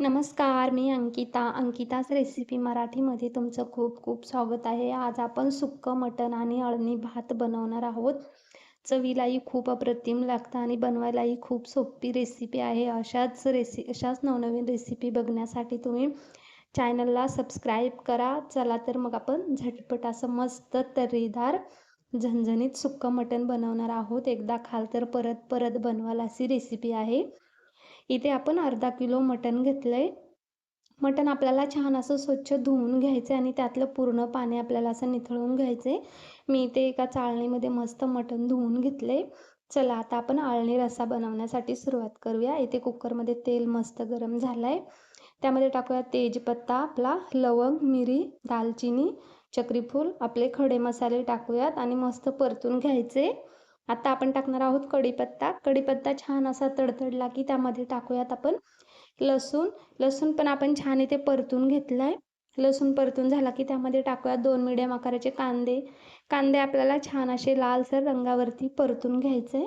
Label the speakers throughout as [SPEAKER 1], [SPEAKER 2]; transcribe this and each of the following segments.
[SPEAKER 1] नमस्कार, मी अंकिताच रेसिपी मराठीमध्ये तुमचं खूप खूप स्वागत आहे. आज आपण सुक्कं मटण आणि अळणी भात बनवणार आहोत. चवीलाही खूप अप्रतिम लागतं आणि बनवायलाही खूप सोपी रेसिपी आहे. अशाच नवनवीन रेसिपी बघण्यासाठी तुम्ही चॅनलला सबस्क्राईब करा. चला तर मग आपण झटपट असं मस्त तर्रीदार झणझणीत सुक्कं मटण बनवणार आहोत. एकदा खाल तर परत परत बनवाल अशी रेसिपी आहे. इथे आपण अर्धा किलो मटण घेतलंय. मटण आपल्याला छान असं स्वच्छ धुवून घ्यायचं आणि त्यातलं पूर्ण पाणी आपल्याला असं निथळून घ्यायचं. मी इथे एका चाळणीमध्ये मस्त मटण धुवून घेतले. चला आता आपण अळणी रस्सा बनवण्यासाठी सुरुवात करूया. इथे कुकरमध्ये तेल मस्त गरम झालंय. त्यामध्ये टाकूया तेजपत्ता आपला, लवंग, मिरी, दालचिनी, चक्रीफूल, आपले खडे मसाले टाकूयात आणि मस्त परतून घ्यायचे. आता आपण टाकणार आहोत कढीपत्ता. कढीपत्ता छान असा तडतडला की त्यामध्ये टाकूयात आपण लसूण. लसूण पण आपण छान इथे परतून घेतलाय. लसूण परतून झाला की त्यामध्ये टाकूयात 2 मीडियम आकाराचे कांदे. कांदे आपल्याला छान असे लालसर रंगावरती परतून घ्यायचे.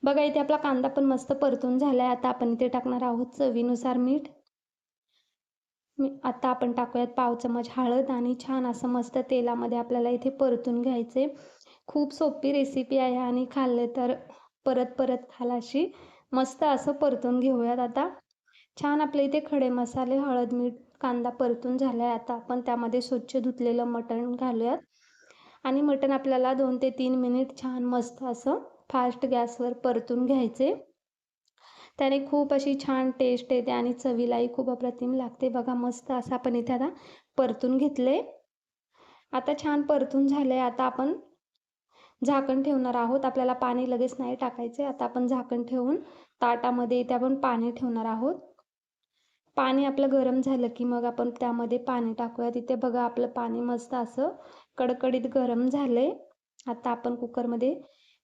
[SPEAKER 1] बघा इथे आपला कांदा पण मस्त परतून झालाय. आता आपण इथे टाकणार आहोत चवीनुसार मीठ. आता आपण टाकूयात पाव चमच हळद आणि छान असं मस्त तेलामध्ये आपल्याला इथे परतून घ्यायचे. खूप सोपी रेसिपी आहे आणि खाल्ले तर परत परत खाल अशी. मस्त असं परतून घेऊयात आता. छान आपले इथे खडे मसाले, हळद, मीठ, कांदा परतून झालाय. आता आपण त्यामध्ये स्वच्छ धुतलेलं मटण घालूयात आणि मटण आपल्याला 2 ते 3 मिनिट छान मस्त असं फास्ट गॅसवर परतून घ्यायचे. त्याने खूप अशी छान टेस्ट येते आणि चवीलाही खूप अप्रतिम लागते. बघा मस्त असं आपण इथे आता परतून घेतले. आता छान परतून झाले. आता आपण झाकण ठेवणार आहोत. आपल्याला पाणी लगेच नाही टाकायचे. आता आपण झाकण ठेवून ताटामध्ये इथे आपण पाणी ठेवणार आहोत. पाणी आपलं गरम झालं की मग आपण त्यामध्ये पाणी टाकूया. तिथे बघा आपलं पाणी मस्त असं कडकडीत गरम झाले. आता आपण कुकरमध्ये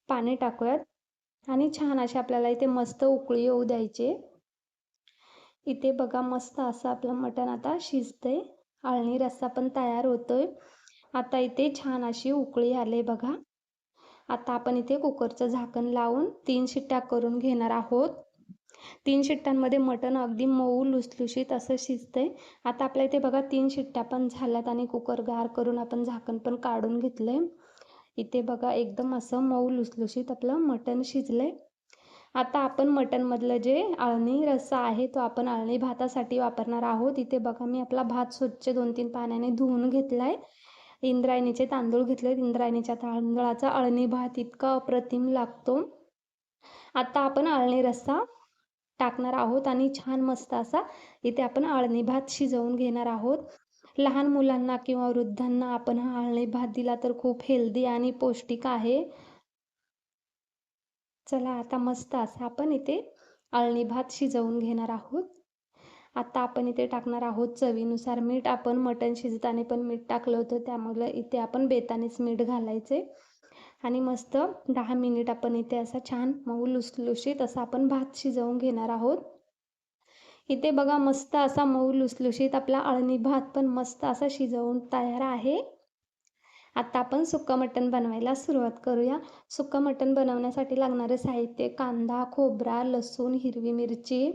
[SPEAKER 1] पाणी टाकूयात आणि छान असे आपल्याला इथे मस्त उकळी येऊ द्यायची. इथे बघा मस्त असं आपलं मटण आता शिजतंय. अळणी रस्सा पण तयार होतोय. आता इथे छान अशी उकळी आले बघा. आता आपण इथे कुकरचं झाकण लावून 3 शिट्ट्या करून घेणार आहोत. 3 शिट्ट्यांमध्ये मटण अगदी मऊ लुसलुशीत असं शिजतंय. आता आपल्या इथे बघा 3 शिट्ट्या पण झाल्यात आणि कुकर गार करून आपण झाकण पण काढून घेतलंय. इथे बघा एकदम असं मऊ लुसलुशीत आपलं मटण शिजलंय. आता आपण मटणमधलं जे अळणी रस्सा आहे तो आपण अळणी भातासाठी वापरणार आहोत. इथे बघा मी आपला भात स्वच्छ 2-3 पाण्याने धुवून घेतलाय. इंद्रायणीचे तांदूळ घेतलेत. इंद्रायणीच्या तांदळाचा अळणी भात इतका अप्रतिम लागतो. आता आपण अळणी रस्सा टाकणार आहोत आणि छान मस्त असा इथे आपण अळणी भात शिजवून घेणार आहोत. लहान मुलांना किंवा वृद्धांना आपण हा अळणी भात दिला तर खूप हेल्दी आणि पौष्टिक आहे. चला आता मस्त असा आपण इथे अळणी भात शिजवून घेणार आहोत. आता आपण इथे टाकणार आहोत चवीनुसार मीठ. आपण मटण शिजताना पण मीठ टाकलं होतं, त्यामुळे इथे आपण बेतानेच मीठ घालायचे आणि मस्त 10 मिनिट आपण इथे असा छान मऊ लुसलुशीत असा आपण भात शिजवून घेणार आहोत. इथे बघा मस्त असा मऊ लुसलुशीत आपला अळणी भात पण मस्त असा शिजवून तयार आहे. आता आपण सुक्का मटण बनवायला सुरुवात करूया. सुक्का मटण बनवण्यासाठी लागणारे साहित्य: कांदा, खोबरा, लसूण, हिरवी मिरची,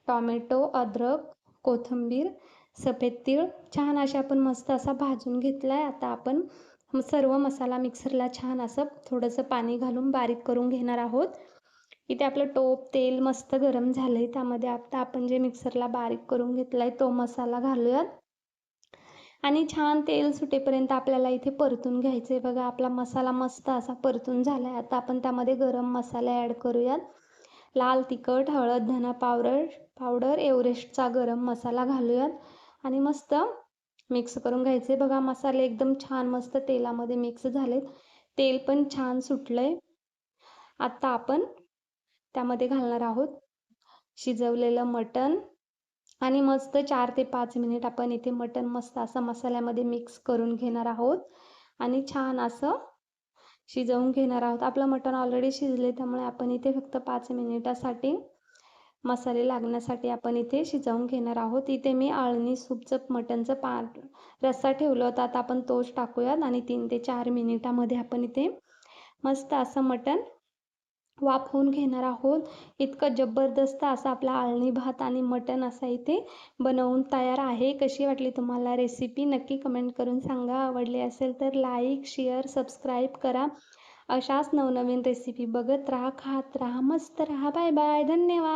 [SPEAKER 1] टोमॅटो, अद्रक, कोथिंबीर, सफेद तीळ छान अशा आपण मस्त असा भाजून घेतलाय. आता आपण सर्व मसाला मिक्सरला छान असं थोडंसं पाणी घालून बारीक करून घेणार आहोत. इथे आपलं तेल मस्त गरम झालंय. त्यामध्ये आता आपण जे मिक्सरला बारीक करून घेतलाय तो मसाला घालूयात आणि छान तेल सुटेपर्यंत आपल्याला इथे परतून घ्यायचे. बघा आपला मसाला मस्त असा परतून झालाय. आता आपण त्यामध्ये गरम मसाले ॲड करूयात. लाल तिखट, हळद, धना पावडर, एव्हरेस्टचा गरम मसाला घालूयात आणि मस्त मिक्स करून घ्यायचे. बघा मसाले एकदम छान मस्त तेलामध्ये मिक्स झालेत. तेल पण छान सुटलंय. आता आपण त्यामध्ये घालणार आहोत शिजवलेलं मटण आणि मस्त 4 ते 5 मिनिट आपण इथे मटण मस्त असं मसाल्यामध्ये मिक्स करून घेणार आहोत आणि छान असं शिजवून घेणार आहोत. आपलं मटण ऑलरेडी शिजले, त्यामुळे आपण इथे फक्त 5 मिनिटासाठी मसाले लागण्यासाठी आपण इथे शिजवून घेणार आहोत. इथे मी अळणी सूपचं मटणचं रस्सा ठेवलं होता. आता आपण तोच टाकूयात आणि 3 ते 4 मिनिटामध्ये आपण इथे मस्त असं मटण वाफवून घेणार आहोत. इतकं जबरदस्त असा आपला आळणी भात आणि मटण असा इथे बनवून तयार आहे. कशी वाटली तुम्हाला रेसिपी नक्की कमेंट करून सांगा. आवडली असेल तर लाईक, शेअर, सबस्क्राईब करा. अशाच नवनवीन रेसिपी बघत राहा, खात राहा, मस्त राहा. Bye bye. धन्यवाद.